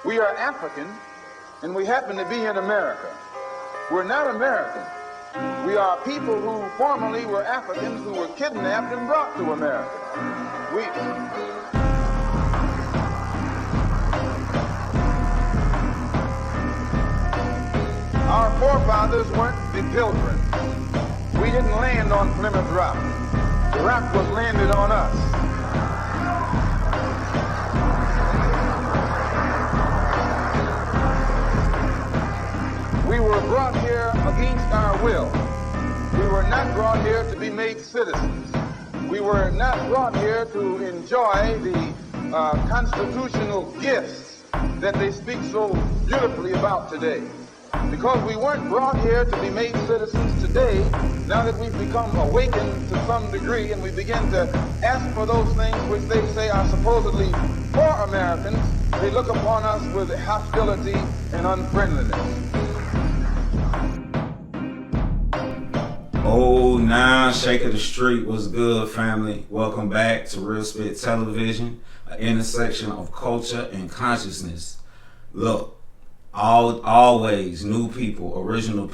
We are African, and we happen to be in America. We're not American. We are people who formerly were Africans who were kidnapped and brought to America. Our forefathers weren't the pilgrims. We didn't land on Plymouth Rock. The rock was landed on us. We were brought here against our will. We were not brought here to be made citizens. We were not brought here to enjoy the constitutional gifts that they speak so beautifully about today. Because we weren't brought here to be made citizens today, now that we've become awakened to some degree and we begin to ask for those things which they say are supposedly for Americans, they look upon us with hostility and unfriendliness. Oh, now Sheikh of the Street, what's good, family? Welcome back to Real Spit Television, an intersection of culture and consciousness. Look, always new people, original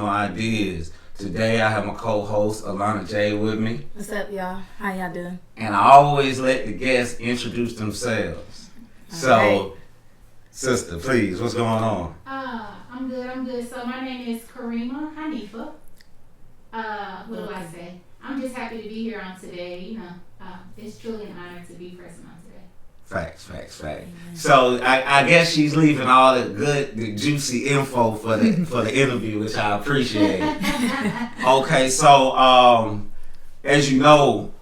ideas. Today I have my co-host Alonna Jay with me. What's up, y'all? How y'all doing? And I always let the guests introduce themselves. So, sister, please, what's going on? I'm good. So my name is Kareemah Hanifa. What do I say? I'm just happy to be here on today. You know, it's truly an honor to be present on today. Facts. So I guess she's leaving all the juicy info for the interview, which I appreciate. Okay, so as you know,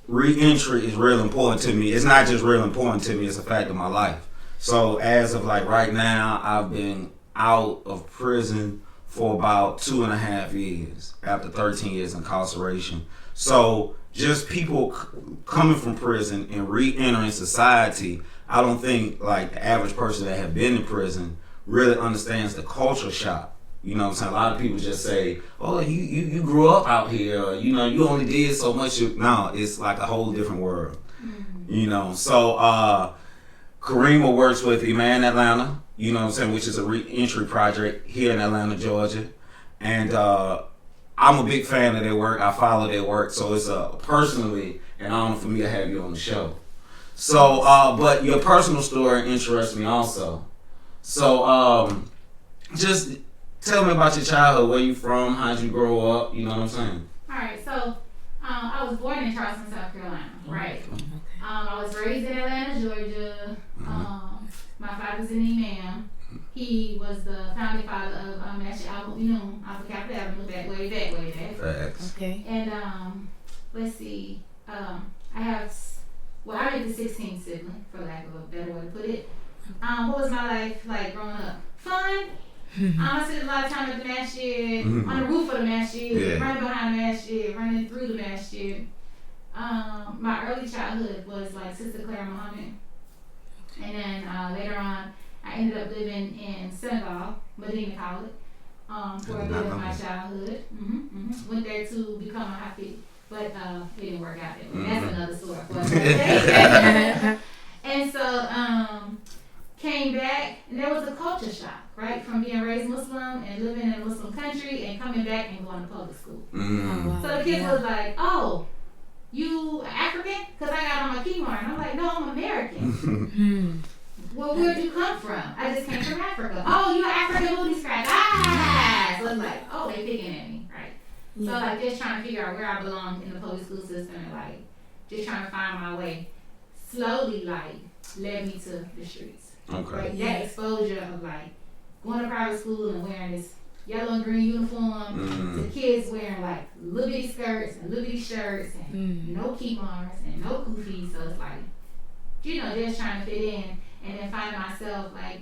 re-entry is real important to me. It's not just real important to me, it's a fact of my life. So as of like right now, I've been out of prison for about 2.5 years after 13 years incarceration. So just people coming from prison and re-entering society, I don't think like the average person that have been in prison really understands the culture shock. You know what I'm saying? A lot of people just say, oh, you grew up out here, or, you know, you only did so much. No, it's like a whole different world. Mm-hmm. You know, so Kareemah works with IMAN Atlanta, you know what I'm saying, which is a re-entry project here in Atlanta, Georgia. And I'm a big fan of their work. I follow their work. So it's personally an honor for me to have you on the show. So, but your personal story interests me also. So, just tell me about your childhood. Where you from? How'd you grow up? You know what I'm saying? All right. So, I was born in Charleston, South Carolina, right? Okay. I was raised in Atlanta, Georgia. My father's an imam. He was the founding father of actually, Alpha Kappa Avenue, way back. Facts. Okay. And let's see. I'm the 16th sibling, for lack of a better way to put it. What was my life like growing up? Fun. I spent a lot of time at the masjid, on the roof of the masjid, running behind the masjid, running through the masjid. My early childhood was like Sister Clara Muhammad. And then later on, I ended up living in Senegal, Medina College, for a bit of my childhood. Went there to become a Hafiz, but it didn't work out that way. That's another story. And so came back, and there was a culture shock, right? From being raised Muslim and living in a Muslim country and coming back and going to public school. So the kids was like, oh, you African? Because I got on my keyboard. And I'm like, no, I'm American. Well, where'd you come from? I just came from Africa. Oh, you're African booty scratch. So it's like, oh, they picking at me, right? Yeah. So like just trying to figure out where I belong in the public school system and like just trying to find my way. Slowly like led me to the streets. Okay. Like that exposure of like going to private school and wearing this yellow and green uniform to kids wearing like little bitty skirts and little bitty shirts and no keyboards and no kufis. So it's like, just trying to fit in. And then finding myself like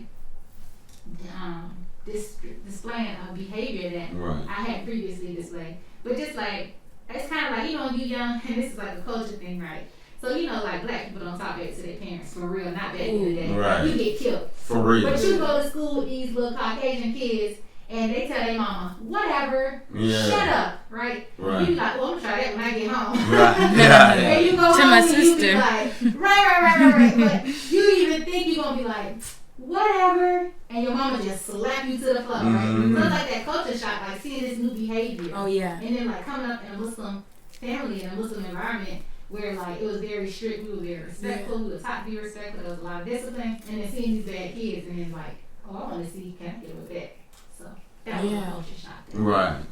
displaying a behavior that I had previously displayed. But just like, it's kind of like, when you're young, and this is like a culture thing, right? So, like black people don't talk back to their parents for real, not back in the day. Right. You get killed. For real. But you go to school with these little Caucasian kids, and they tell their mama, whatever, shut up, right? Right. You be like, well, I'm gonna try that when I get home. Right. Yeah. And you go To home my and you be sister. like, right. But you even think you're gonna be like, whatever, and your mama just slap you to the floor, right? So it's like that culture shock, like seeing this new behavior. Oh yeah. And then like coming up in a Muslim family, in a Muslim environment, where like it was very strict, we were very respectful, we were taught to be respectful, there was a lot of discipline, and then seeing these bad kids, and then like, oh, I want to see, can I get with that? So that was a culture shock. Right.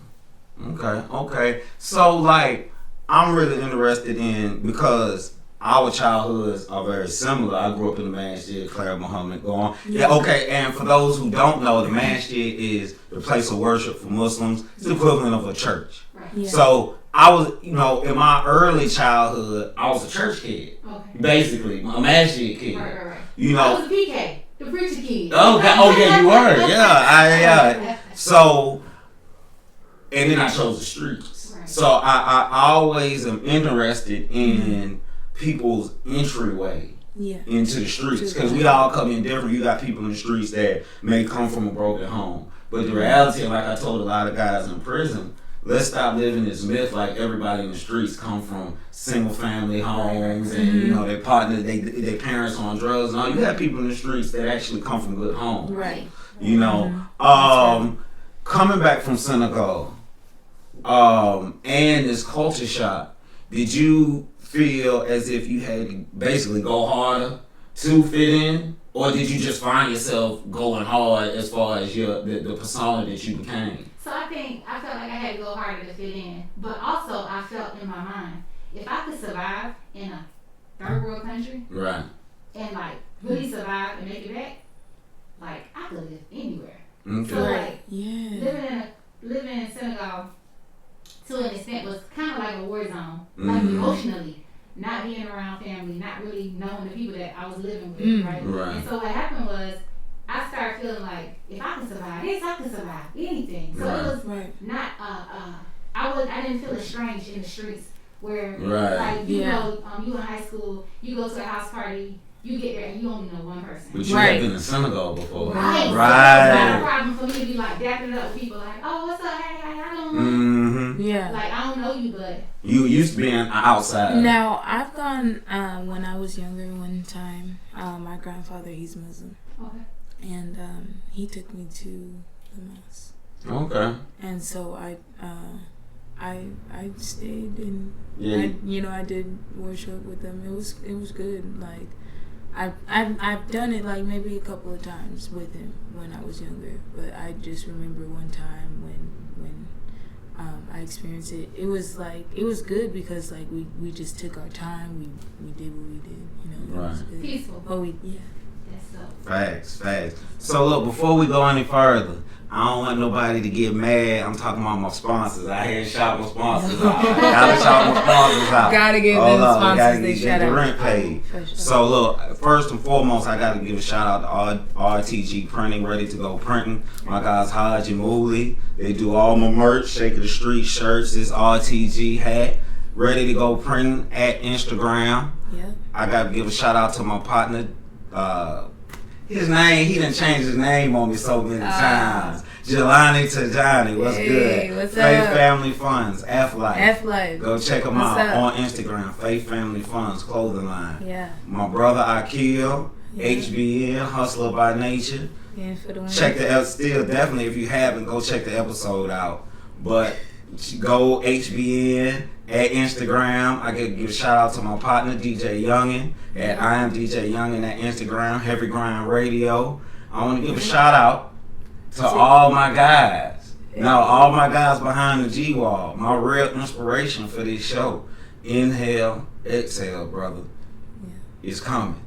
Okay. So like, I'm really interested in, because our childhoods are very similar. I grew up in the masjid, Kareemah Muhammad, go on. Yeah, okay, and for those who don't know, the masjid is the place of worship for Muslims. It's the equivalent of a church. Right. Yeah. So I was, in my early childhood, I was a church kid. Okay. Basically, a masjid kid. Right. You I know. was a PK, the preacher kid. Oh yeah, you were. Yeah. So, and then I chose the streets. Right. So I always am interested in people's entryway into the streets, because we all come in different. You got people in the streets that may come from a broken home, but the reality, like I told a lot of guys in prison, let's stop living this myth like everybody in the streets come from single family homes and their partner, their parents on drugs. No, you have people in the streets that actually come from good homes. Right. Coming back from Senegal, and this culture shock, did you feel as if you had to basically go harder to fit in, or did you just find yourself going hard as far as the persona that you became? So I felt like I had to go harder to fit in, but also I felt in my mind, if I could survive in a third world country, Right. and like really survive and make it back, like I could live anywhere. Okay. So like Yeah. living in Senegal to an extent was kind of like a war zone, like emotionally, not being around family, not really knowing the people that I was living with, right? And so what happened was, I started feeling like if I could survive this, I could survive anything. So it was not I didn't feel estranged in the streets where like you know you in high school, you go to a house party, you get there and you only know one person. But you have been in Senegal before. Right. So it's not a problem for me to be like dapping it up with people like, oh, what's up? Hey, I don't know. Yeah. Like I don't know you, but you used to be outside. Now I've gone when I was younger. One time, my grandfather, he's Muslim. Okay. And he took me to the mosque. Okay. And so I stayed and I did worship with them. It was good. Like I've done it like maybe a couple of times with him when I was younger. But I just remember one time when I experienced it. It was good because like we just took our time. We did what we did. It was good. Peaceful. Oh Facts. So look, before we go any further, I don't want nobody to get mad. I'm talking about my sponsors. I had to shout my sponsors out. Gotta shout my sponsors out. Gotta give them sponsors they shout out. The rent paid. Sure. So look, first and foremost, I gotta give a shout out to RTG Printing, Ready to Go Printing. My guys Hodge and Mooley. They do all my merch, Shake of the Street shirts, this RTG hat. Ready to Go Printing at Instagram. Yeah. I gotta give a shout out to my partner. His name, he done changed his name on me so many times. Jelani to Johnny, what's good? What's Faith up? Family Funds, F-Life. F-Life. Go check them out on Instagram, Faith Family Funds, clothing line. Yeah. My brother Akil, HBN, Hustler by Nature. Yeah, for the one. Check still definitely if you haven't, go check the episode out. But go HBN at Instagram. I could give a shout out to my partner DJ Youngin at I am DJ Youngin at Instagram, Heavy Grind Radio. I want to give a shout out to all my guys. Now all my guys behind the G-Wall. My real inspiration for this show. Inhale, exhale, brother. Is coming.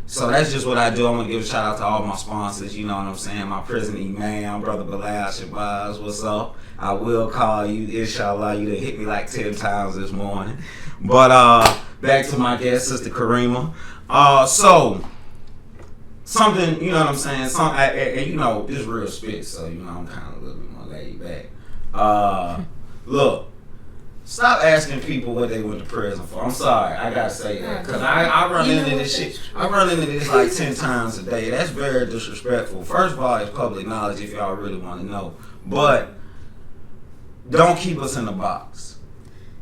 So that's just what I do. I'm going to give a shout out to all my sponsors, you know what I'm saying? My prison IMAN, brother Bilal Shabazz, what's up? I will call you, inshallah. You done hit me like 10 times this morning. But back to my guest, Sister Kareemah. So, something, you know what I'm saying? This real spit, so, I'm kind of a little bit more laid back. Look. Stop asking people what they went to prison for. I'm sorry, I gotta say that because I run into this shit. I run into this like 10 times a day. That's very disrespectful. First of all, it's public knowledge if y'all really want to know. But don't keep us in a box.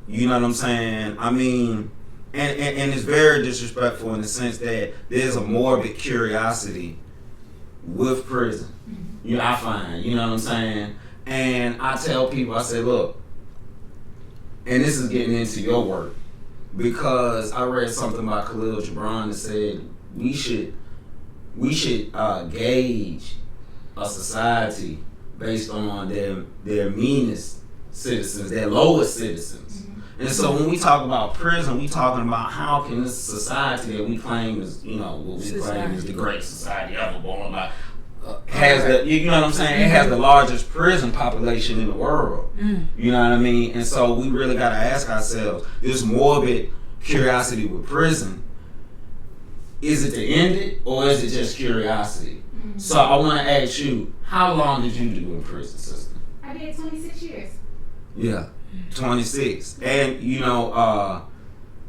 You know what I'm saying? I mean, and it's very disrespectful in the sense that there's a morbid curiosity with prison. You know, I find, you know what I'm saying? And I tell people, I say, look, and this is getting into your work, because I read something by Khalil Gibran that said we should gauge a society based on their meanest citizens, their lowest citizens. And so when we talk about prison, we talking about how can this society that we claim is, you know, what we claim is the great society ever born by, has the, you know what I'm saying? It has the largest prison population in the world. You know what I mean? And so we really got to ask ourselves, this morbid curiosity with prison, is it to end it or is it just curiosity? So I want to ask you, how long did you do in prison, sister? I did 26 years. Yeah, 26. And you know,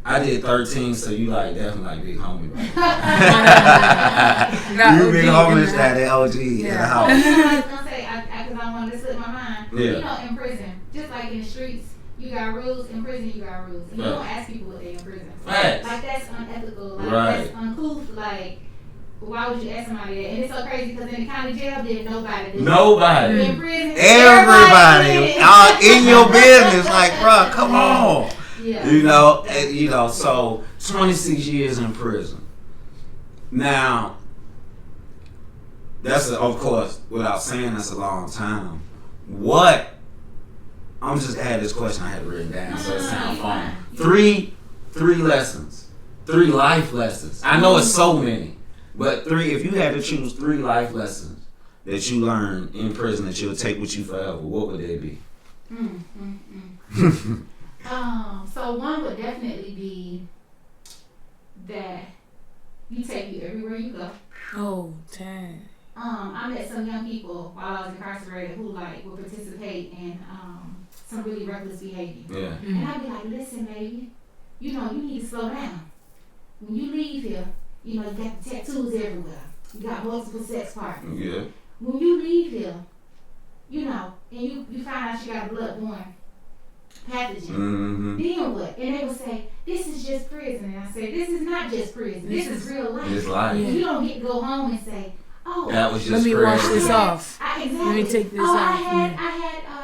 I did 13, so you like definitely like big homie. Right? You big homies that the OG in the house. I was gonna say, because I wanted to slip my mind. Yeah. You know, in prison, just like in the streets, you got rules. In prison, you got rules, and you don't ask people what they in prison. Facts. Like that's unethical. Like that's uncouth. Like, why would you ask somebody that? And it's so crazy because in the county jail, did nobody do Nobody. In prison, Everybody in your business. Like, bro, come on. Yeah. You know, so 26 years in prison. Now, of course, without saying that's a long time. I'm just adding this question I had written down, so it sounds fun. Three lessons. 3 life lessons. I know it's so many, but 3, if you had to choose 3 life lessons that you learned in prison that you'll take with you forever, what would they be? So one would definitely be that you take you everywhere you go. Oh, dang. I met some young people while I was incarcerated who like would participate in some really reckless behavior. Yeah. And I'd be like, listen, baby, you know, you need to slow down. When you leave here, you know, you got the tattoos everywhere. You got multiple sex partners. Yeah. When you leave here, you know, and you find out you got a bloodborne pathogen, then what? And they would say, this is just prison. And I say, this is not just prison. This is real life. It's life. And you don't get to go home and say, oh, that was just let me prison. wash this off. Exactly. Let me take this off. I off. had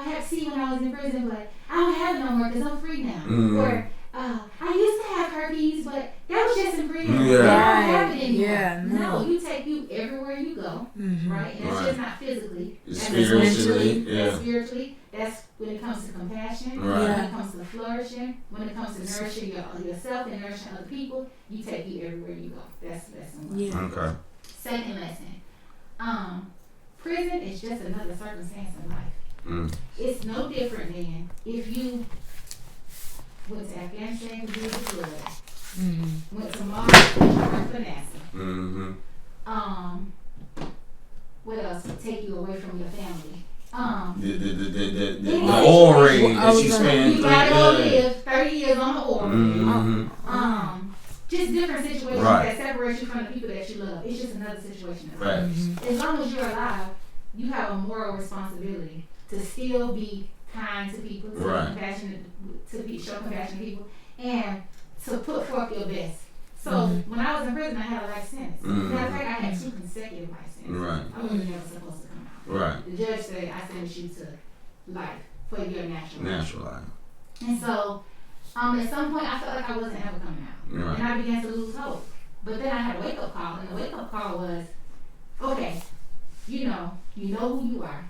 Hep C when I was in prison, but I don't have it no more because I'm free now. Or I used to have herpes, but that was just in prison. Yeah. I don't have it anymore. Yeah, no. You take you everywhere you go, right? And it's just not physically. It's That's spiritually. mentally. That's spiritually. That's when it comes to compassion. Right. When it comes to flourishing. When it comes to nourishing yourself and nourishing other people, you take you everywhere you go. That's lesson 1. Yeah. Okay. Second lesson. Prison is just another circumstance in life. It's no different than if you went to Afghanistan to do the blood. Went to Mars to work for NASA. What else would take you away from your family? The oil rig that you spend. You gotta go live 30 years on the oil rig. Just different situations that separate you from the people that you love. It's just another situation. As long as you're alive, you have a moral responsibility to still be kind to people, to be compassionate, show compassion to people, and to put forth your best. So when I was in prison, I had a life sentence. Matter of fact, I had 2 consecutive life sentences. I wasn't never supposed to come out. The judge said, I sentence you to life for your natural life. And so at some point, I felt like I wasn't ever coming out. And I began to lose hope. But then I had a wake-up call, and the wake-up call was, okay, you know who you are.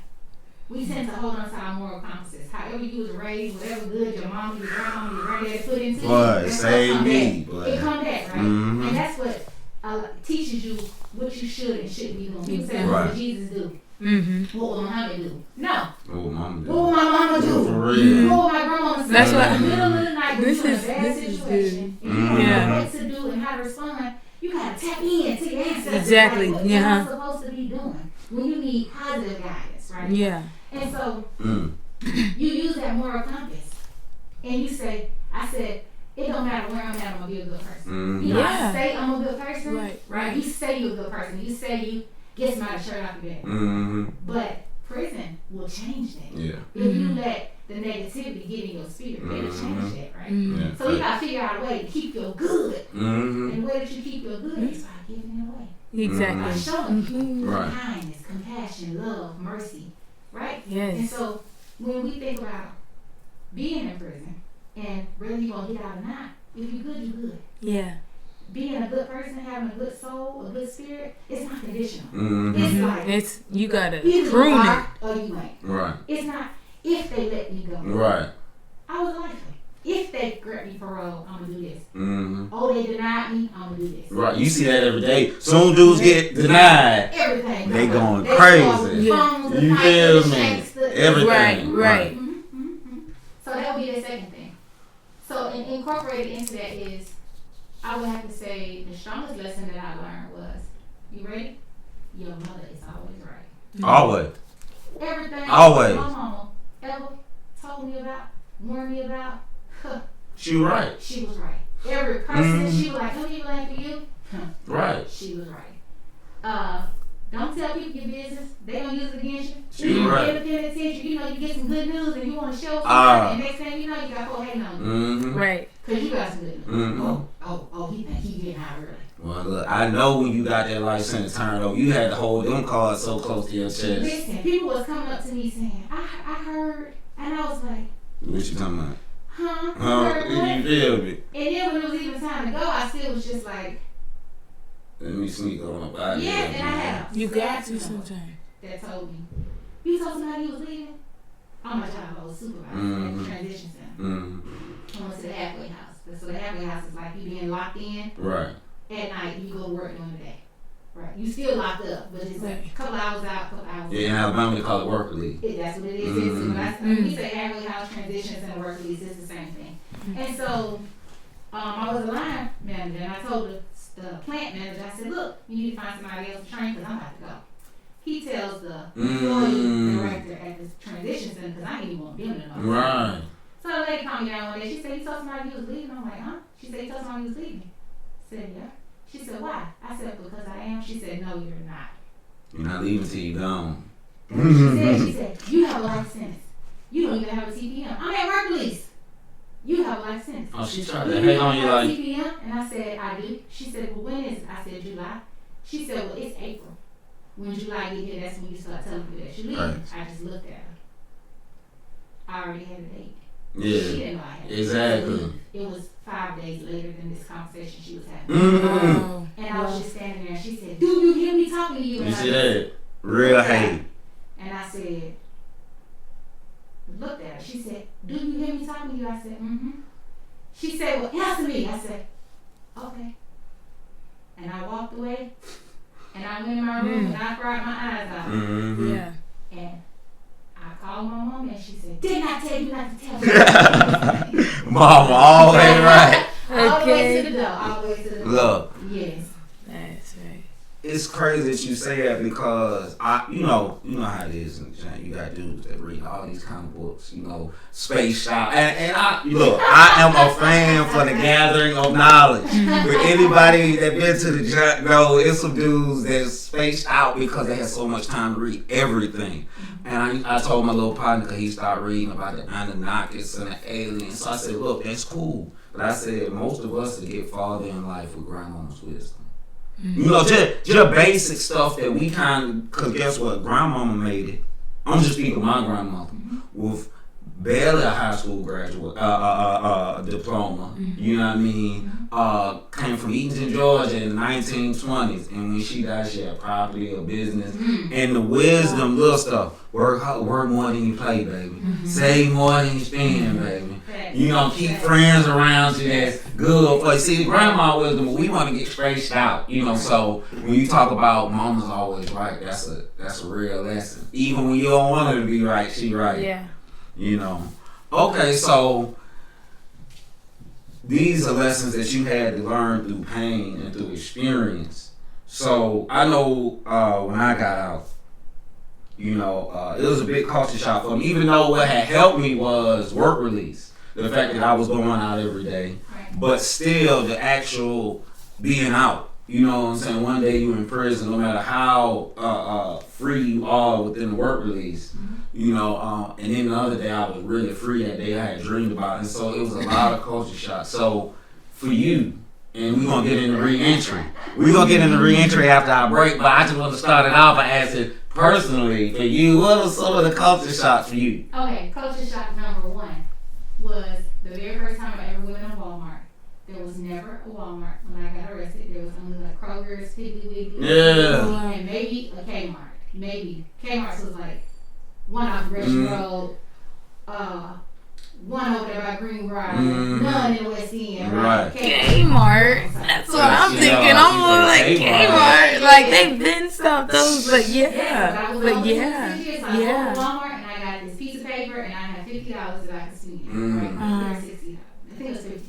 We tend to hold on to our moral compasses. However you was raised, whatever good your mama, your grandmama, your granddaddy put into you, save me. It come back, right? And that's what teaches you what you should and shouldn't be doing. You say, what would Jesus do? What would Muhammad do? No. What would my mama do? For real. What would my grandmama say? That's what. In the middle of the night, when you're in a bad situation, and you don't know what to do and how to respond, you gotta tap in to your ancestors. Exactly. Like, what you're supposed to be doing when you need positive guidance, right? Yeah. And so you use that moral compass, and you say, I said, it don't matter where I'm at, I'm gonna be a good person. You know, I say I'm a good person, right? You say you're a good person. You say you get somebody's shirt off your back. But prison will change that. If you let the negativity get in your spirit. They will change that, right? Yeah. So you gotta figure out a way to keep your good. Mm-hmm. And the way that you keep your good is by giving it away. Exactly. By showing people Right. kindness, compassion, love, mercy, right? Yes. And so when we think about being in prison and whether you're gonna get out or not, if you're good, you're good. Yeah. Being a good person, having a good soul, a good spirit, it's not conditional. Mm-hmm. It's like It's you gotta either you prune it. are or you ain't. Right. It's not if they let me go. Right. I was likely. If they grant me parole, I'm gonna do this. Mm-hmm. Oh, they denied me, I'm gonna do this. Right. You see that every day. Soon dudes get denied. Everything. They going They crazy. start with phones, the You fights, feel the me? shakes, the- Everything. Right. So that would be the second thing. So incorporated into that is, I would have to say the strongest lesson that I learned was, you ready? Your mother is always right. Always. Everything Always. my mama ever told me about, warned me about, She right. she was right. Every person, she was like, don't even like for you. Right. She was right. Don't tell people your business. They gonna use it against you. She You right. ever pay attention, you know you get some good news and you want to show somebody, and next thing you know you got folk hating on you. Mm-hmm. Right. Cause you got some good news. Mm-hmm. Oh, he think he getting out early. Well, look, I know when you got that life sentence turned over, you had to hold them cards so close to your chest. Listen, people was coming up to me saying, I heard, and I was like, What you talking about? huh? You heard what? You feel me? And then when it was even time to go, I still was just like, Let me sneak on up out yes, and I had You got to someone sometimes. that told me, you told somebody you was leaving? On my job, I was supervisor at the transition center. Mm-hmm. I went to the halfway house. So the halfway house is like you being locked in. Right. At night, you go to work during the day. Right. You still locked up, but it's like a couple hours out, couple hours Yeah, in Alabama they call it work release. That's what it is. Mm-hmm. When we say halfway house transitions and work release, it's the same thing. And so I was a line manager, and I told the plant manager, I said, look, you need to find somebody else to train because I'm about to go. He tells the employee director at the transition center because I didn't even want them to know. Right. So the lady called me down one day. She said, you told somebody you was leaving? I'm like, huh? She said, you told somebody you was leaving? I said, yeah. She said, why? I said, because I am. She said, no, you're not. You're not leaving till you're gone. She said, you have a life sentence. You don't even have a TPM. I'm at work release. You have a life sentence. Oh, she tried to hate on you like. TPM? And I said, I do. She said, well, when is it? I said, July. She said, well, it's April. When July get here, that's when you start telling people that you're leaving. Right. I just looked at her. I already had a date. Yeah. She didn't know I had a date. Exactly. It was 5 days later than this conversation she was having. Mm-hmm. And I was just standing there and she said, do you hear me talking to you? You And see I that? Real hate. And I said, looked at her. She said, do you hear me talking to you? I said, mm-hmm. She said, well, answer me. I said, okay. And I walked away. And I went in my room and I cried my eyes out. Mm-hmm. Yeah. And I called my mom and she said, didn't I tell you not to tell me? Mama always right. All the way Okay. to the door. All the way to the door. Look, Yes. That's right. it's crazy that you say that because you know how it is in the gym. You got dudes that read all these kind of books, Space Shop, and I am a fan for the gathering of knowledge. With anybody that been to the gym, it's some dudes that's spaced out because they had so much time to read everything. And I told my little partner because he started reading about the Anunnakis and the aliens. So I said, look, that's cool, but I said most of us will get farther in life with grandmama's wisdom. Just basic stuff that we cause guess what? Grandmama made it. I'm just speaking of my grandmother with barely a high school graduate, diploma. You know what I mean? Came from Eatonton, Georgia in the 1920s, and when she died, she had property, a business, and the wisdom, little stuff. Work more than you play, baby. Save more than you spend, baby. Keep friends around you that's good for you. See, grandma wisdom, we want to get spaced out, so when you talk about mama's always right, that's a real lesson. Even when you don't want her to be right, she right. Yeah. Okay, so these are lessons that you had to learn through pain and through experience. So I know when I got out, it was a big culture shock for me, even though what had helped me was work release. The fact that I was going out every day, but still the actual being out. You know what I'm saying? One day you're in prison, no matter how free you are within the work release, And then the other day I was really free that day I had dreamed about it. And so it was a lot of culture shock. So for you, and we're going to get into re-entry. We're going to get into re-entry after our break, but I just want to start it off by asking personally for you, what are some of the culture shocks for you? Okay, culture shock number one was the very first time I ever went in a Walmart. There was never a Walmart when I got arrested. There was only like Kroger's, Piggly Wiggly, and maybe a Kmart. Maybe. Kmart's was like one off Gresham Road, one over there by Greenbrier, none in the West End. Right. Kmart. That's what I'm thinking. I'm more like Kmart. Like they've been stopped those, but yeah. But yeah. I went to Walmart and I got this piece of paper and I had $50 that I could spend. Right? $60. I think it was $50.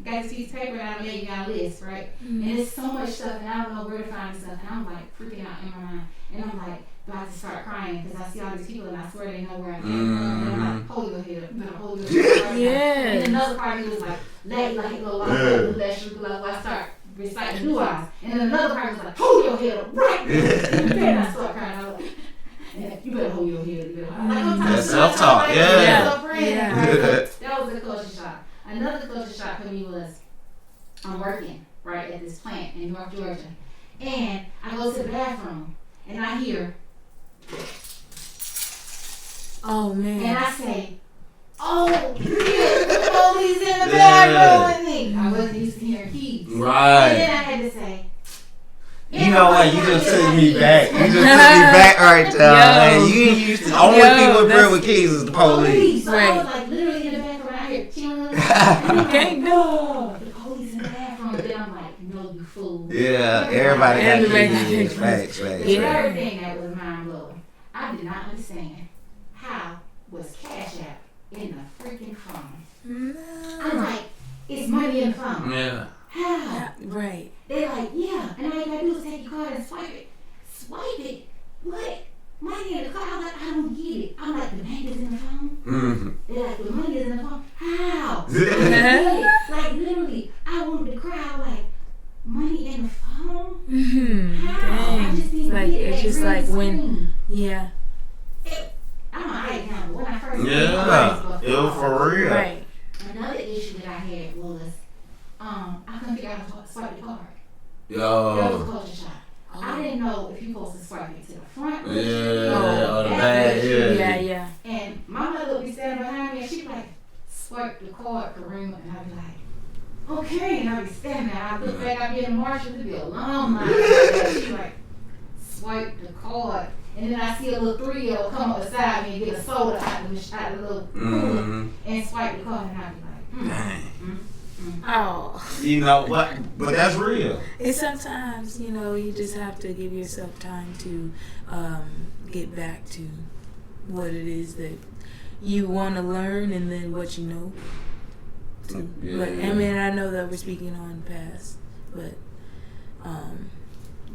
Got this piece of paper and I made a list, right? And it's so much stuff and I don't know where to find the stuff and I'm like freaking out in my mind. And I'm like about to start crying because I see all these people and I swear they know where I came from. And I'm like, hold your head up, you better hold your head up right now. And another part of me was like, let like little I start reciting blue eyes. And then another part was like, hold your head up right now. And then I start crying. I was like, you better hold your head. You better hold your head. That's self-talk, That was a culture shock. Another culture shock for me was I'm working right at this plant in North Georgia, and I go to the bathroom and I hear, oh man, and I say, oh, the police in the bathroom with me. I wasn't used to hearing keys, right? And then I had to say, you know what? You just took me back. You just took me back right there. Yo. You ain't used to. Only people with real with keys is the police. So I was like literally in the bathroom. I hear okay, no. The police in the bathroom. Then I'm like, no, you fool. Yeah, everybody got keys. Facts. The third thing that was mind blowing. I did not understand how was Cash App in the freaking phone. I'm like, it's money in the phone. Yeah. How? Right. They're like, yeah, and all you gotta do is take your card and swipe it. Swipe it? What? Money in the card? I'm like, I don't get it. I'm like, the bank is in the phone? They're like, the money is in the phone? How? Like, literally, I wanted to cry, like, money in the phone? How? Dang. I just didn't like, get it. It's just like when, I don't know how it happened. When I first it was for real. Right. Another issue that I had was, I couldn't figure out how to swipe the card. Yo. That was a culture shock. I didn't know if you're supposed to swipe it to the front. Or the back. Yeah. And my mother would be standing behind me and she'd be like, swipe the card, Kareemah. And I'd be like, okay. And I'd be standing there. I'd look back, I'd be in the marshal, it'd be a long line. She'd be like, swipe the card. And then I see a little 3-year-old come up beside me and get a soda out of the little cooler and swipe the card. And I'd be like, dang. Oh. You know, but that's real. It's sometimes, you just have to give yourself time to get back to what it is that you want to learn and then what you know. But I know that we're speaking on past, but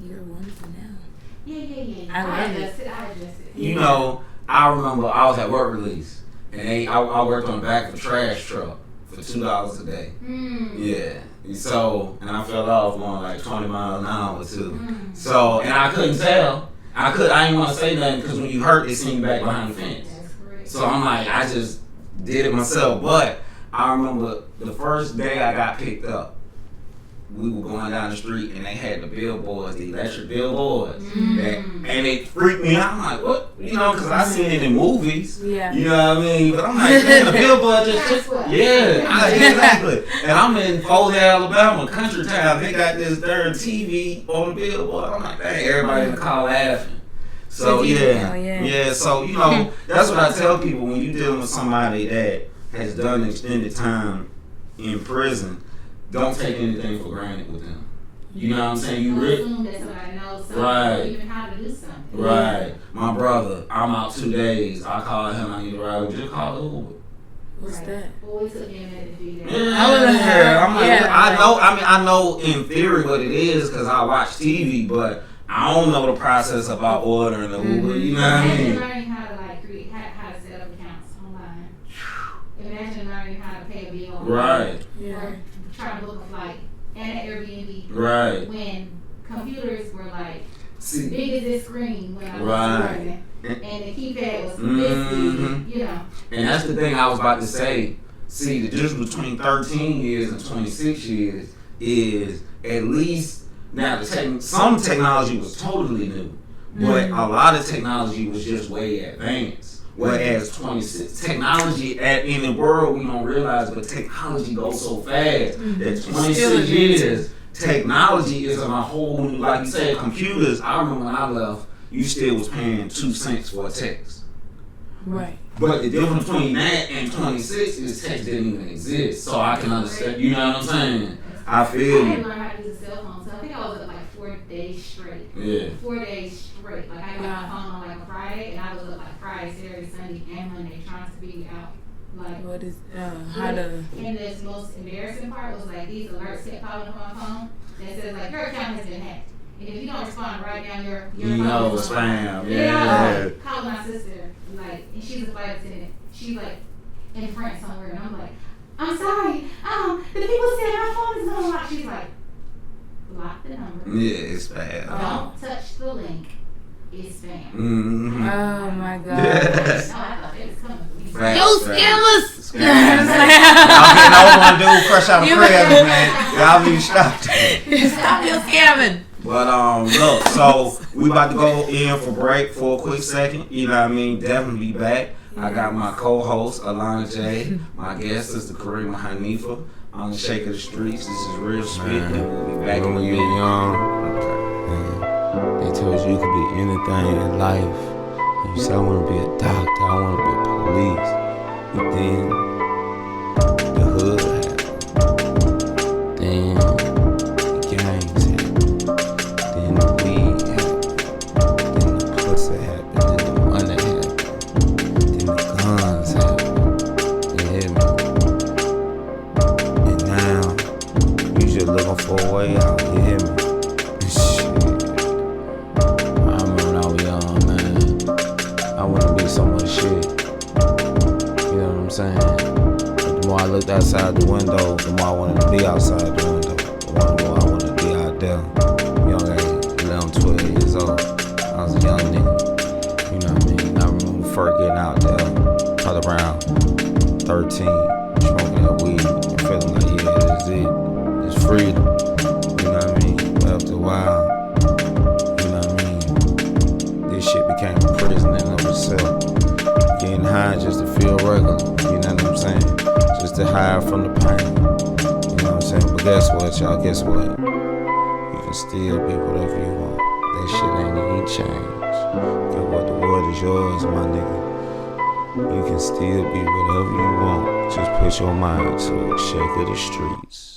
you're wonderful now. Yeah. I love it. I adjust it. You know, I remember I was at work release and I worked on the back of a trash truck for $2 a day. Yeah. So, and I fell off going like 20 miles an hour too. So, and I couldn't tell. I didn't want to say nothing because when you hurt, it seemed back behind the fence. So I'm like, I just did it myself. But I remember the first day I got picked up, we were going down the street and they had the billboards, the electric billboards. And it freaked me out. I'm like, what? Because I seen it in movies. Yeah. You know what I mean? But I'm like, man, the billboard just... exactly. And I'm in Foley, Alabama, country town. They got this darn TV on the billboard. I'm like, dang, everybody in the car laughing. So, yeah. So, that's what I tell people when you're dealing with somebody that has done extended time in prison. Don't take anything for granted with them. You know what I'm saying? You assume that somebody knows something, right? Even how to do something. Right. My brother, I'm out 2 days. I called him. I need to ride. Just call Uber. What's that? Boy, it took me a minute to do that. I know in theory what it is because I watch TV, but I don't know the process about ordering the Uber. You know what I mean? Imagine learning how to create, how to set up accounts online. Imagine learning how to pay a bill online. Right. Or trying to book a flight and an Airbnb. Right. When computers were big as this screen when I was right. And the keypad was this, you know. And that's the thing I was about to say. See, the difference between 13 years and 26 years is at least now some technology was totally new, but a lot of technology was just way advanced. Whereas 26 technology in the world we don't realize, but technology goes so fast that 26 years technology is on a whole new, like you said, computers. I remember when I left, you still was paying 2 cents for a text. Right. But the difference between that and 26 is text didn't even exist. So I can understand, you know what I'm saying? I feel I had you. to learn how to use a cell phone, so I think I was up like 4 days straight. Yeah. 4 days straight. Like I got my phone on like a Friday, and I was up like Friday, Saturday, Sunday, and Monday trying to be out. Like what is how to? And the most embarrassing part was like these alerts kept popping up on my phone that says like your account has been hacked, and if you don't respond right now, your You know it's spam. Yeah. Like, called my sister, like, and she's a flight attendant. She's like in France somewhere, and I'm like, I'm sorry. The people said my phone is unlocked. She's like, block the number. Yeah, it's spam. Don't touch the link. It's spam. Oh my God. No, I thought it was coming. You scammers! Y'all getting over one dude fresh out of prison, man. Y'all need to stop that. Stop your scamming. But look, so we about to go in for break for a quick second. You know what I mean? Definitely be back. I got my co-host Alonna Jay. My guest is the Kareemah Hanifa on the Sheikh of the Streets. This is Real Spit, and we'll be back when you were young, they told you you could be anything in life. And you said, I want to be a doctor, I want to be a police. But then the hood happened. Then the gangs happened. Then the weed happened. Then the pussy happened. Then the money happened. Then the guns happened. You hear me? And now you just looking for a way out. You hear me? I want to be so much shit. You know what I'm saying? But the more I looked outside the window, the more I wanted to be outside the window. The more I wanted to be out there. Young age, 11, 12 years old. I was a young nigga. You know what I mean? I remember first getting out there, probably around 13, smoking that weed and feeling like, yeah, this is it. It's freedom. You know what I mean? But after a while, shit became a prison in of itself. Getting high just to feel regular, you know what I'm saying? Just to hide from the pain, you know what I'm saying? But guess what, y'all? Guess what? You can still be whatever you want. That shit ain't even changed. Guess what? The world is yours, my nigga. You can still be whatever you want. Just put your mind to it. Sheikh of the Streets.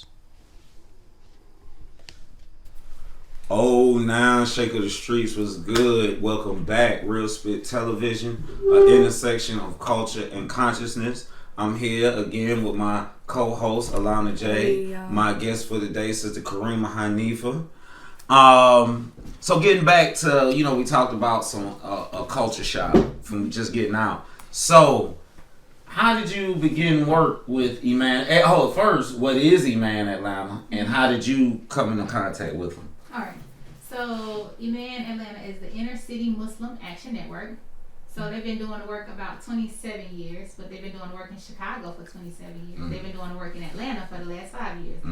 Oh, now Sheikh of the Streets was good. Welcome back, Real Spit Television, an intersection of culture and consciousness. I'm here again with my co-host Alonna Jay. Hey, my guest for today, Sister Kareemah Hanifa. So getting back to, we talked about some a culture shock from just getting out. So, how did you begin work with IMAN? First, what is IMAN Atlanta, and how did you come into contact with them? Alright, so IMAN Atlanta is the Inner City Muslim Action Network. So they've been doing the work about 27 years, but they've been doing the work in Chicago for 27 years. They've been doing the work in Atlanta for the last 5 years.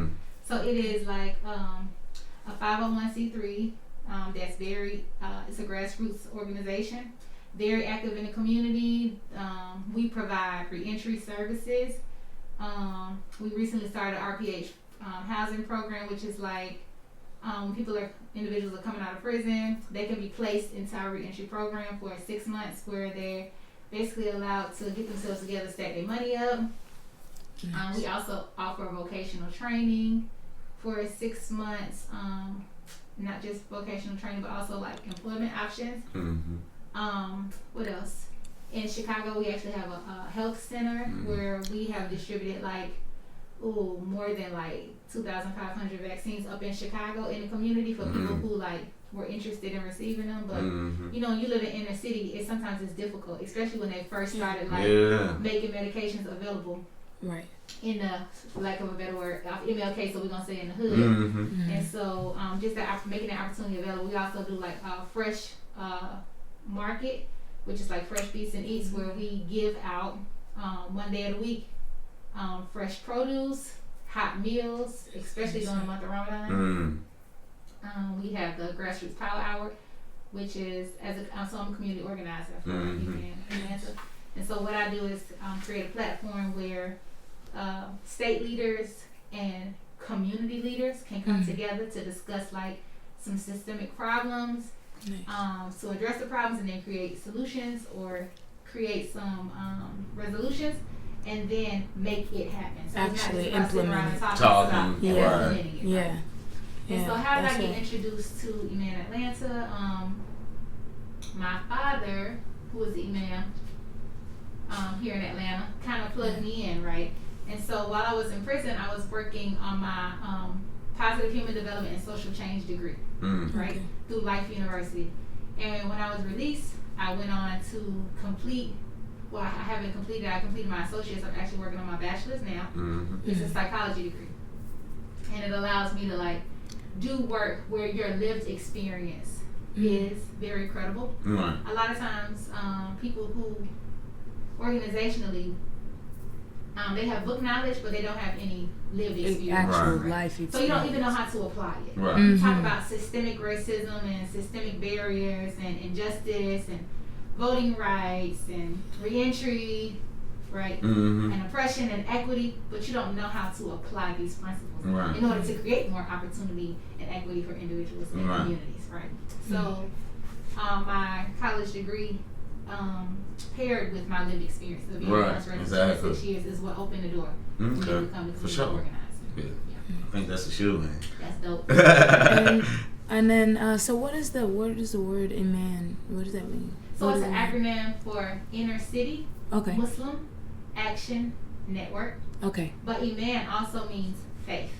So it is like a 501c3 that's very, it's a grassroots organization, very active in the community. We provide reentry services. We recently started RPH housing program, which is like, individuals are coming out of prison, they can be placed into our reentry program for 6 months where they're basically allowed to get themselves together, stack their money up. Nice. We also offer vocational training for 6 months, not just vocational training, but also like employment options. What else? In Chicago, we actually have a health center where we have distributed more than 2,500 vaccines up in Chicago in the community for people who were interested in receiving them. But you live in inner city, sometimes it's difficult, especially when they first started making medications available Right. In the, for lack of a better word, MLK, so we're gonna say in the hood. And so just that making that opportunity available. We also do like fresh market, which is like Fresh Beats and Eats, where we give out 1 day of the week fresh produce, hot meals, especially during the month of Ramadan. We have the Grassroots Power Hour, which is so I'm a community organizer for IMAN Atlanta. And so what I do is create a platform where state leaders and community leaders can come together to discuss like some systemic problems, to address the problems and then create solutions or create some resolutions and then make it happen. So actually implement it. And so how did I get introduced to IMAN Atlanta? My father, who was the imam here in Atlanta, kind of plugged me in, right? And so while I was in prison, I was working on my positive human development and social change degree, right, through Life University. And when I was released, I went on to complete. Well, I haven't completed. I completed my associates. I'm actually working on my bachelor's now. It's a psychology degree, and it allows me to like do work where your lived experience is very credible. A lot of times, people who organizationally they have book knowledge, but they don't have any lived experience. Actual life experience. So you don't even know how to apply it. You talk about systemic racism and systemic barriers and injustice and voting rights and reentry, right? And oppression and equity, but you don't know how to apply these principles in order to create more opportunity and equity for individuals and communities, right? So my college degree paired with my lived experience of being a for 6 years is what opened the door for me to become the community organizer. I think that's a shoe, man. That's dope. and then so what is the word IMAN? What does that mean? So it's an acronym for Inner City Muslim Action Network. Okay. But IMAN also means faith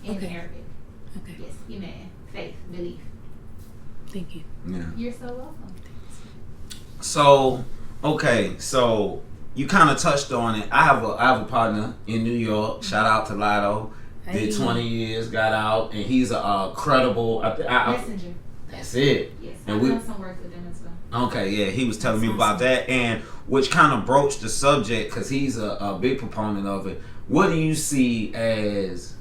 in Arabic. Okay. Yes, IMAN, faith, belief. Thank you. Yeah. You're so welcome. So, so you kind of touched on it. I have a partner in New York. Shout out to Lotto. Did 20 years, got out, and he's a credible Messenger. That's it. Yes, and I've done some work with them as well. Okay, yeah, he was telling me about that, and which kind of broached the subject because he's a big proponent of it. What do you see as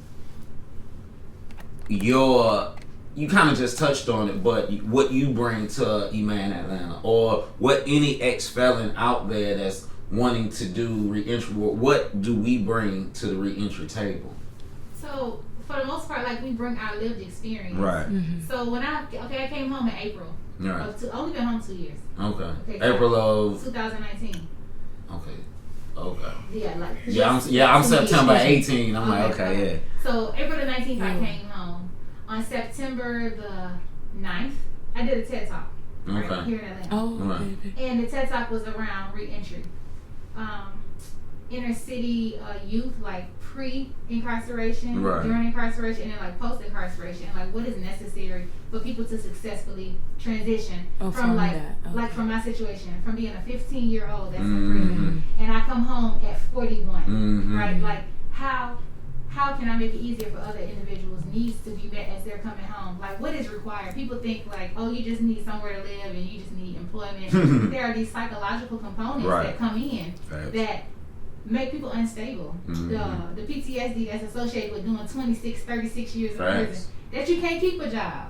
you kind of just touched on it, but what you bring to IMAN Atlanta, or what any ex-felon out there that's wanting to do reentry work, what do we bring to the reentry table? So, for the most part, like, we bring our lived experience. Right. So, when I came home in April. Right. I've only been home 2 years. Okay. So April of 2019. Okay. Yeah, I'm September 18. I'm like, okay, yeah. So, April the 19th, I came home. On September the 9th, I did a TED Talk right here in Atlanta. Oh, okay. And the TED Talk was around reentry. Inner city youth, like pre-incarceration, during incarceration, and then like post-incarceration. Like what is necessary for people to successfully transition from from my situation, from being a 15-year-old that's in prison, and I come home at 41, right? Like how can I make it easier for other individuals' needs to be met as they're coming home? Like, what is required? People think like, oh, you just need somewhere to live and you just need employment. There are these psychological components that come in that make people unstable. The PTSD that's associated with doing 26, 36 years in prison. That you can't keep a job.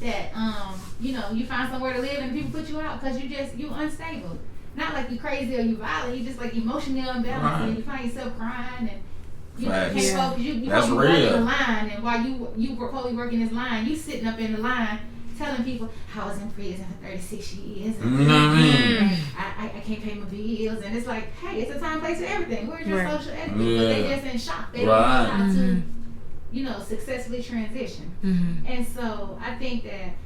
That, you find somewhere to live and people put you out because you unstable. Not like you crazy or you violent, you just like emotionally unbalanced and you find yourself crying and you can't focus. You probably work in the line, and while you probably working this line, you sitting up in the line telling people I was in prison for 36 years. And I can't pay my bills, and it's like, hey, it's a time, place for everything. Where's your social etiquette? But they just in shock. They don't know how to, successfully transition. And so I think that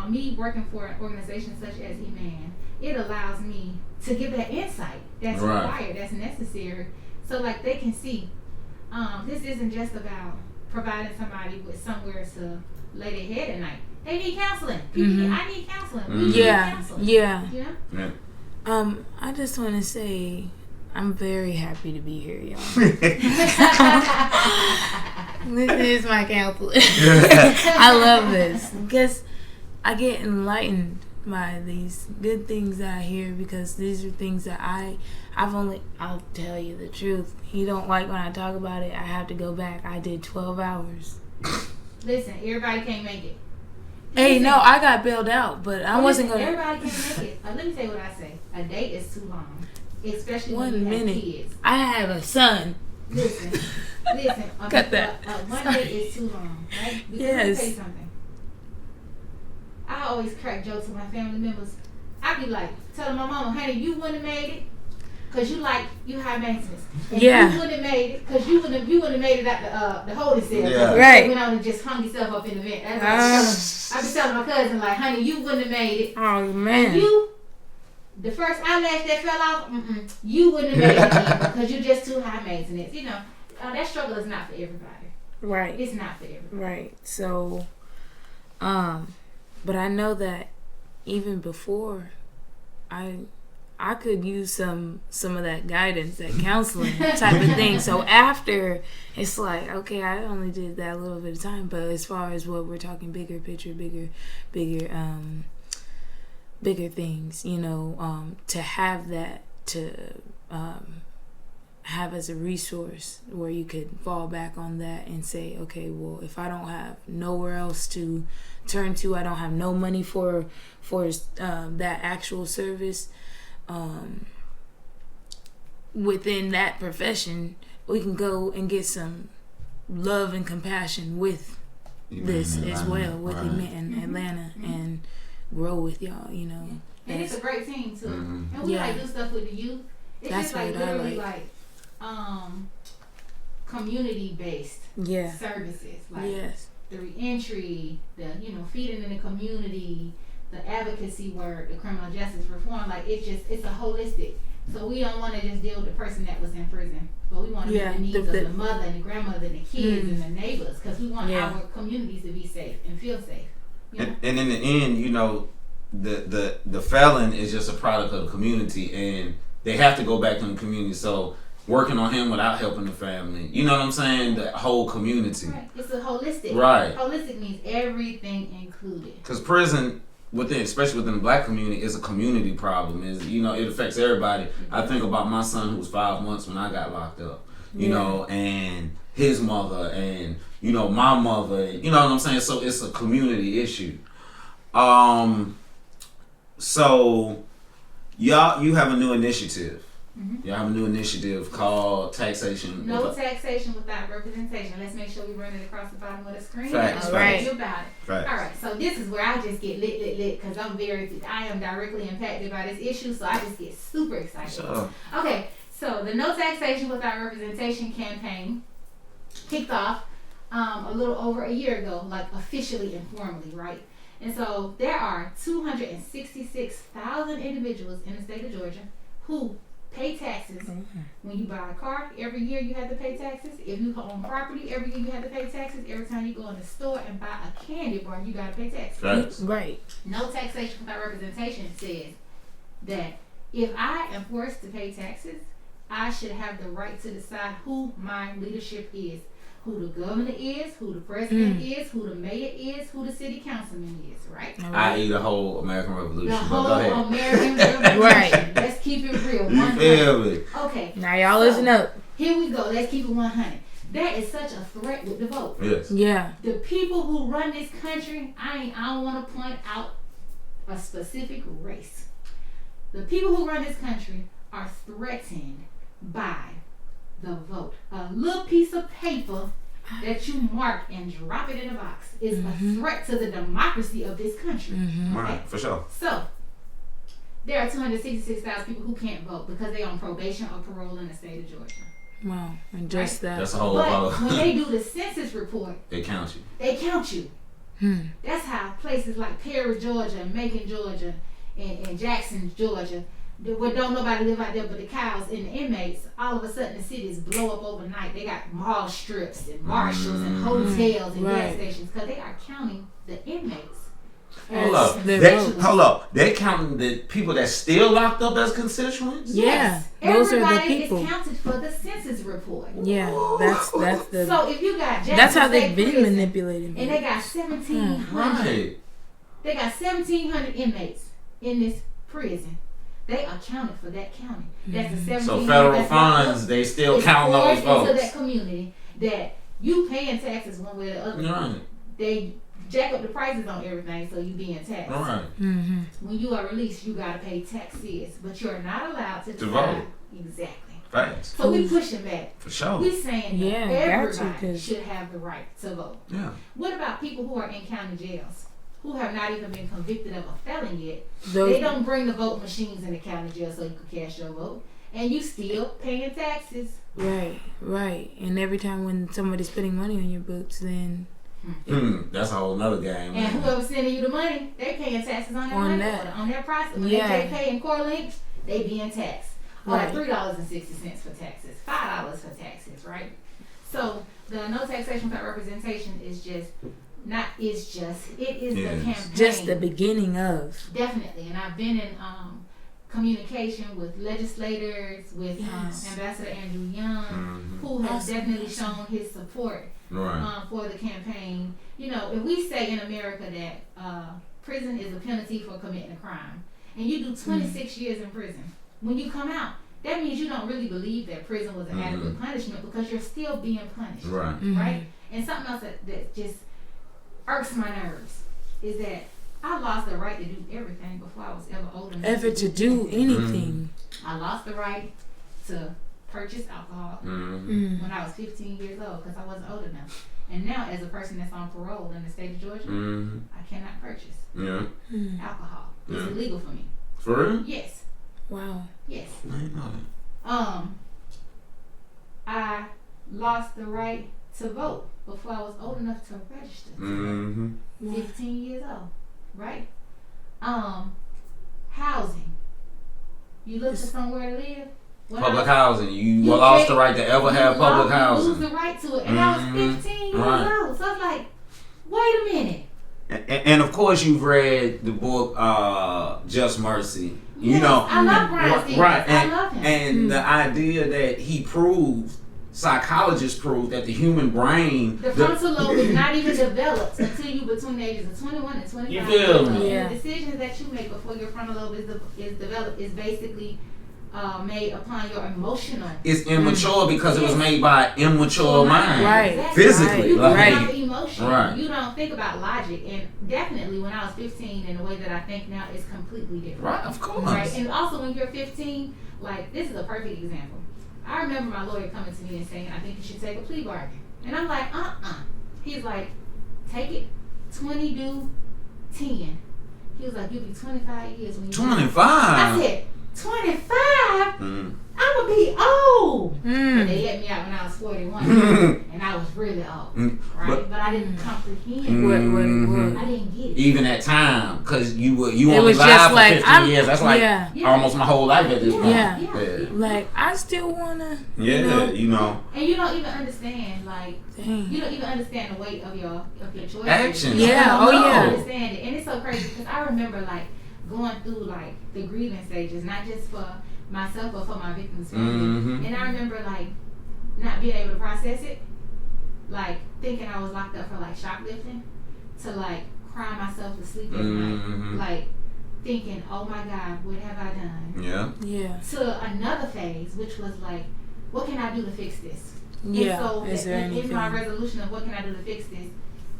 me working for an organization such as IMAN, it allows me to give that insight that's required, that's necessary, so like they can see. This isn't just about providing somebody with somewhere to lay their head at night. They need counseling. I need counseling. We need counseling. Yeah. You know? I just want to say, I'm very happy to be here, y'all. This is my counselor. I love this because I get enlightened by these good things that I hear, because these are things that I'll tell you the truth. You don't like when I talk about it, I have to go back. I did 12 hours. Listen, everybody can't make it. Hey, no, I got bailed out, but I wasn't going to. Everybody can't make it. Let me tell you what I say. A date is too long, especially when you have kids. I have a son. Listen. Cut that. One date is too long, right? Because let me tell you something. I always crack jokes with my family members. I be like, telling my mama, honey, you wouldn't have made it because you high maintenance. And you wouldn't have made it because you wouldn't have made it at the holding cell. Yeah. Right. You went on and just hung yourself up in the vent. That's what I be telling my cousin, like, honey, you wouldn't have made it. Oh, man. And you, the first eyelash that fell off, you wouldn't have made it either because you're just too high maintenance. You know, that struggle is not for everybody. Right. It's not for everybody. Right. So, but I know that even before, I could use some of that guidance, that counseling type of thing. So after, it's like, okay, I only did that a little bit of time, but as far as what we're talking, bigger picture, bigger things, you know, to have that, to have as a resource where you could fall back on that and say, okay, well, if I don't have nowhere else to turn to, I don't have no money for that actual service, within that profession, we can go and get some love and compassion with this as well, with IMAN Atlanta, and grow with y'all, you know. And it's a great team too. Mm-hmm. And we like do stuff with the youth. It's That's just like what I literally like. Community based services. Like the reentry, the feeding in the community, the advocacy work, the criminal justice reform. Like it's a holistic. So we don't want to just deal with the person that was in prison, but we want to meet the needs of the mother and the grandmother and the kids and the neighbors, because we want our communities to be safe and feel safe. You know? And in the end, you know, the felon is just a product of the community, and they have to go back to the community. So working on him without helping the family, you know what I'm saying? The whole community. Right. It's a holistic. Right. Holistic means everything included. Because prison, especially within the black community, is a community problem. It affects everybody. I think about my son who was 5 months when I got locked up, you know, and his mother, and my mother, you know what I'm saying? So it's a community issue. So you have a new initiative. Mm-hmm. Y'all have a new initiative called Taxation. No taxation without representation. Let's make sure we run it across the bottom of the screen. Facts. All right. About it. Facts. All right. So this is where I just get lit because I am directly impacted by this issue. So I just get super excited. Sure. Okay. So the No Taxation Without Representation campaign kicked off a little over a year ago, like officially and formally, right? And so there are 266,000 individuals in the state of Georgia who pay taxes. When you buy a car, every year you have to pay taxes. If you own property, every year you have to pay taxes. Every time you go in the store and buy a candy bar, you got to pay taxes. Right. No Taxation Without Representation says that if I am forced to pay taxes, I should have the right to decide who my leadership is, who the governor is, who the president is, who the mayor is, who the city councilman is, right? I.e. the whole American Revolution. The whole go ahead. American Revolution. Right. Let's keep it real. You feel me? Okay. Now y'all listen up. Here we go. Let's keep it 100. That is such a threat with the vote. Yes. Yeah. The people who run this country, I don't want to point out a specific race. The people who run this country are threatened by the vote. A little piece of paper that you mark and drop it in a box is a threat to the democracy of this country. Mm-hmm. Right, for sure. So there are 266,000 people who can't vote because they're on probation or parole in the state of Georgia. Wow, and just that. That's a whole But when they do the census report, they count you. They count you. That's how places like Perry, Georgia, and Macon, Georgia, and Jackson, Georgia, where don't nobody live out there but the cows and the inmates, all of a sudden the cities blow up overnight. They got mall strips and marshals and hotels and gas stations because they are counting the inmates Hold up. They counting the people that still locked up as constituents? Yeah. Those are the Everybody people. is counted for the census report. Yeah, that's the. So if you got Jackson That's how they've State been Prison, manipulating. and they got 1,700. Right. They got 1,700 inmates in this prison. They are counted for that county. That's the 1,700. So federal funds, they still count those folks. Into that community that you paying taxes one way or the other. Right. They jack up the prices on everything, so you being taxed. Right. Mm-hmm. When you are released, you gotta pay taxes, but you're not allowed to vote. Exactly. Facts. So we pushing back. For sure. We saying that Yeah, everybody should have the right to vote. Yeah. What about people who are in county jails, who have not even been convicted of a felony yet? Those, They don't bring the vote machines in the county jail so you can cast your vote, and you still paying taxes. right. And every time when somebody's putting money on your books, then That's a whole nother game. And whoever's sending you the money, they paying taxes on their On money, that. on their process. When Yeah. they pay in core links, they being taxed. Right. $3.60 for taxes, $5 for taxes, right? So the no taxation without representation is just not. It is the campaign. just the beginning of. Definitely, and I've been in communication with legislators, with Yes. Ambassador Andrew Young, who has definitely shown his support for the campaign. You know, if we say in America that prison is a penalty for committing a crime, and you do 26 years in prison, when you come out, that means you don't really believe that prison was an adequate punishment because you're still being punished. Right. Right? And something else that just irks my nerves is that I lost the right to do everything before I was ever old enough. Ever to do anything. I lost the right to purchase alcohol when I was 15 years old because I wasn't old enough. And now, as a person that's on parole in the state of Georgia, I cannot purchase alcohol. It's illegal for me. For real? Yes. Wow. Yes. I didn't know that. I lost the right to vote before I was old enough to register. 15 years old, right? Housing. You look for somewhere to live. Public housing. You lost the right to ever have public housing. You lose the right to it. And I was 15 years old. So I was like, wait a minute. And of course you've read the book Just Mercy. You Yes, know, I love Brian Stevens. right? I love him. And the idea that he proved, psychologists prove that the human brain, the frontal lobe is not even developed until you between the ages of 21 and 25. You feel me? Yeah. The decisions that you make before your frontal lobe is developed is basically made upon your emotional. It's immature because it was made by an immature mind. Right. Exactly. Physically. You Like, think about emotion. Right. You don't think about logic. And definitely when I was 15 and the way that I think now is completely different. Right, of course. Right. And also when you're 15, like this is a perfect example. I remember my lawyer coming to me and saying, I think you should take a plea bargain. And I'm like, He's like, take it, 20 do 10. He was like, you'll be 25 years when you 25? I said, 25? I'm going to be old. And they let me out when I was 41. And I was really old. Right? But I didn't comprehend What it was. I didn't get it. Even at time, because you It only was live just for like, 15 years. That's like almost my whole life at this point. Yeah. Like, I still wanna. You know. And you don't even understand, like, Dang. you don't even understand the weight of your choices. Actions. Yeah, You oh, don't yeah. understand it. And it's so crazy because I remember, like, going through, like, the grieving stages, not just for myself, but for my victim's family. And I remember, like, not being able to process it, like, thinking I was locked up for, like, shoplifting, to, like, cry myself to sleep at night, like, thinking, oh my God, what have I done? Yeah. To another phase, which was like, what can I do to fix this? Yeah. And so Is there in anything? my resolution of what can I do to fix this,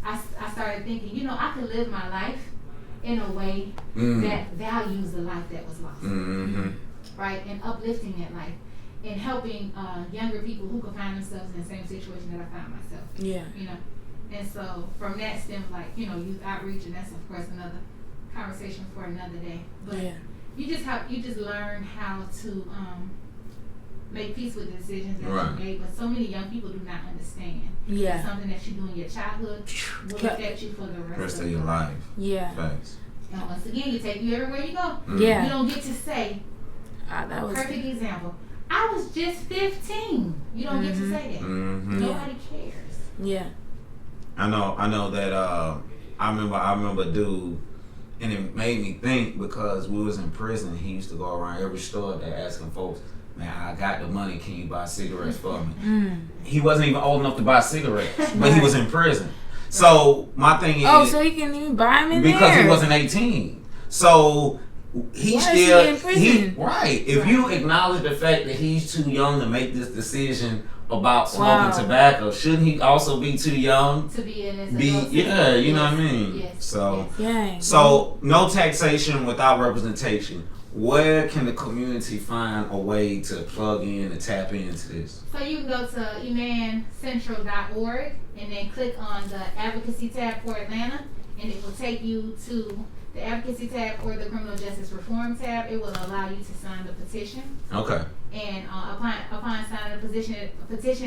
I started thinking, you know, I could live my life in a way that values the life that was lost. Right? And uplifting that life. And helping younger people who could find themselves in the same situation that I found myself. Yeah. You know? And so from that stem, like, you know, youth outreach, and that's of course another conversation for another day. But you just learn how to make peace with the decisions that you made. But so many young people do not understand. Yeah. It's something that you do in your childhood will affect you for the rest of your life. Yeah. Thanks. And once again, you take you everywhere you go. Yeah. You don't get to say, that was perfect example, I was just 15. You don't get to say that. Nobody cares. Yeah. I know that I remember dude And it made me think because we was in prison, he used to go around every store there asking folks, man, I got the money, can you buy cigarettes for me? He wasn't even old enough to buy cigarettes, but he was in prison. So my thing is, oh, so he couldn't even buy them in because there? he wasn't 18. So he Why still is he in prison? right. If you acknowledge the fact that he's too young to make this decision about smoking tobacco, shouldn't he also be too young to be in this? Yeah, you know what I mean. Yes. So Yes. so no taxation without representation. Where can the community find a way to plug in and tap into this? So you can go to imancentral.org and then click on the advocacy tab for Atlanta, and it will take you to the advocacy tab or the criminal justice reform tab. It will allow you to sign the petition. Okay. And upon signing the petition,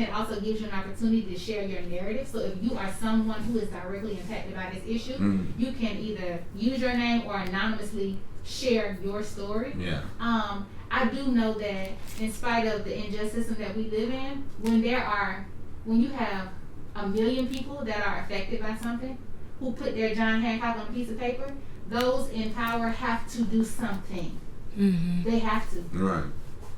it also gives you an opportunity to share your narrative. So if you are someone who is directly impacted by this issue, you can either use your name or anonymously share your story. Yeah. I do know that in spite of the injustice that we live in, when you have 1 million people that are affected by something, who put their John Hancock on a piece of paper, those in power have to do something. They have to. Right.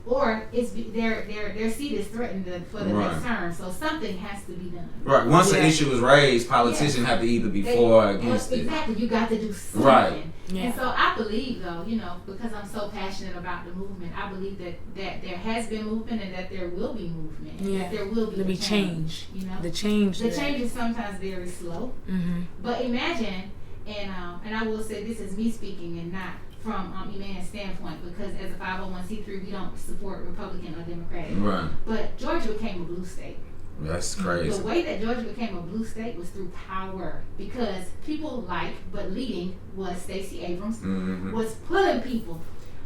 Or it's their seat is threatened for the next term, so something has to be done. Right. Once the issue is raised, politicians have to either be for or against it. Exactly. You got to do something. Right. Yeah. And so I believe, though, because I'm so passionate about the movement, I believe that there has been movement and that there will be movement. And that there will be change. The change is sometimes very slow. But imagine, and I will say this is me speaking and not from IMAN's standpoint, because as a 501c3 we don't support Republican or Democratic. Right. But Georgia became a blue state. That's crazy. The way that Georgia became a blue state was through power, because people but leading was Stacey Abrams, was pulling people.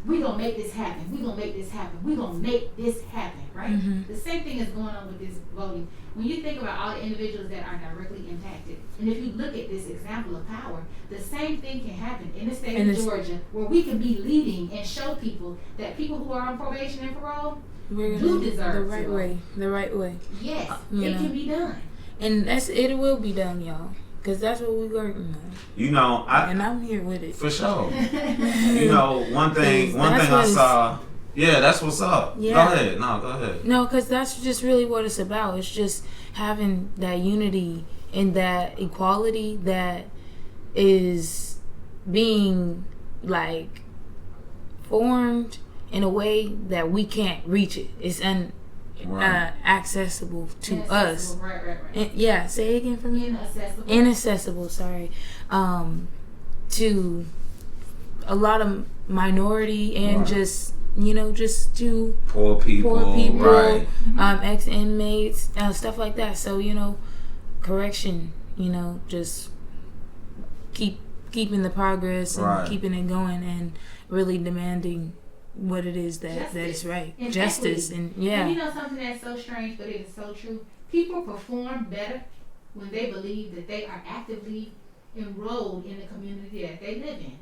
We gonna make this happen. We gonna make this happen. We gonna make this happen, right? The same thing is going on with this voting. When you think about all the individuals that are directly impacted, and if you look at this example of power, the same thing can happen in the state of Georgia, where we can be leading and show people that people who are on probation and parole do deserve the right way. The right way. Yes, it can be done. And it will be done, y'all. Because that's what we're working on. And I'm here with it. For sure. One thing I saw. Yeah, that's what's up. Yeah. Go ahead. Go ahead. No, because that's just really what it's about. It's just having that unity and that equality that is being, formed in a way that we can't reach it. It's accessible to us. Right. And, say it again for me. Inaccessible, sorry. To a lot of minority and just to poor people, right. Ex-inmates, stuff like that. So, correction, just keeping the progress and keeping it going and really demanding what it is that is right. And justice equity. And And something that's so strange, but it is so true. People perform better when they believe that they are actively enrolled in the community that they live in.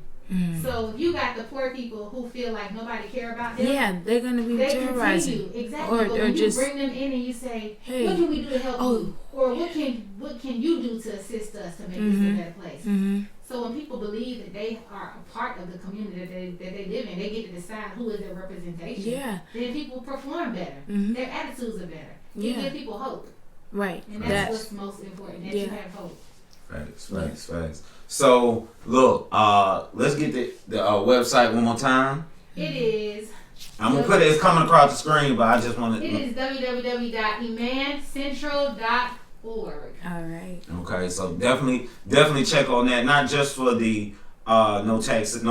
So if you got the poor people who feel like nobody care about them, they're gonna be terrorizing. Exactly. But when you bring them in and you say, hey, what can we do to help you? Or what can you do to assist us to make this a better place? So when people believe that they are a part of the community that they live in, they get to decide who is their representation. Yeah. Then people perform better. Their attitudes are better. You give people hope. Right. And that's what's most important, that you have hope. Facts. So, look, let's get the website one more time. It is. I'm going to put it, it's coming across the screen, but I just want to... It is www.imancentral.org. All right. Okay, so definitely check on that, not just for the no taxation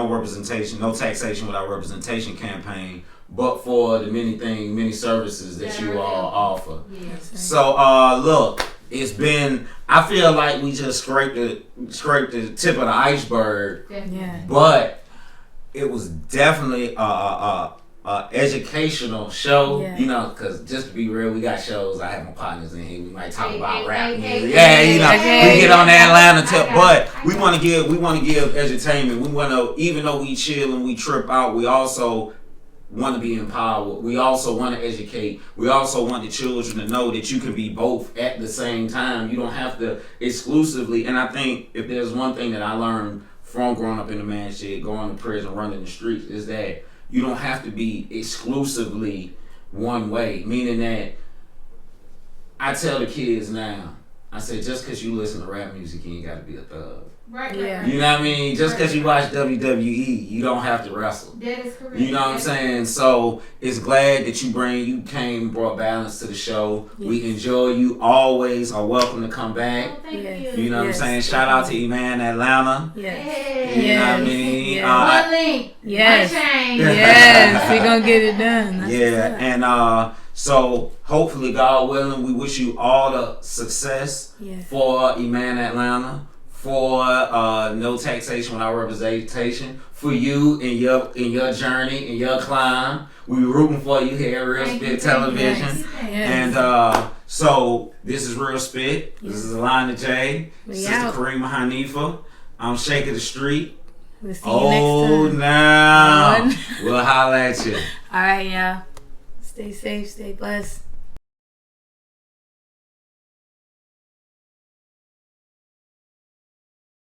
without representation campaign, but for the many services that you all offer. Yes. So, look, it's been, I feel like we just scraped the tip of the iceberg. Yeah. But it was definitely a educational show, because just to be real, we got shows. I have my partners in here. We might talk about rap music. We get on the Atlanta tip, but we want to give entertainment. We want to, even though we chill and we trip out, we also want to be empowered. We also want to educate. We also want the children to know that you can be both at the same time. You don't have to exclusively. And I think if there's one thing that I learned from growing up in the man shit, going to prison, running the streets, is that you don't have to be exclusively one way. Meaning that I tell the kids now, I say, just because you listen to rap music, you ain't got to be a thug. Right. You know what I mean? Just because you watch WWE, you don't have to wrestle. That is correct. You know what I'm saying? So it's glad that you came, brought balance to the show. Yes. We enjoy you. Always are welcome to come back. Oh, thank you. You know what I'm saying? Shout out to IMAN Atlanta. Yes. You know what I mean? One link. Yes. One chain. Yes. We're going to get it done. That's and so hopefully, God willing, we wish you all the success for IMAN Atlanta. For no taxation without representation, for you in your journey, in your climb. We rooting for you here at Real Spit Television. Yes. And so this is Real Spit. This is Alonna Jay. Sister out. Kareemah Hanifa. I'm Sheikh of the Street. We'll see you next time. Now. We'll holler at you. All right, y'all. Stay safe, stay blessed.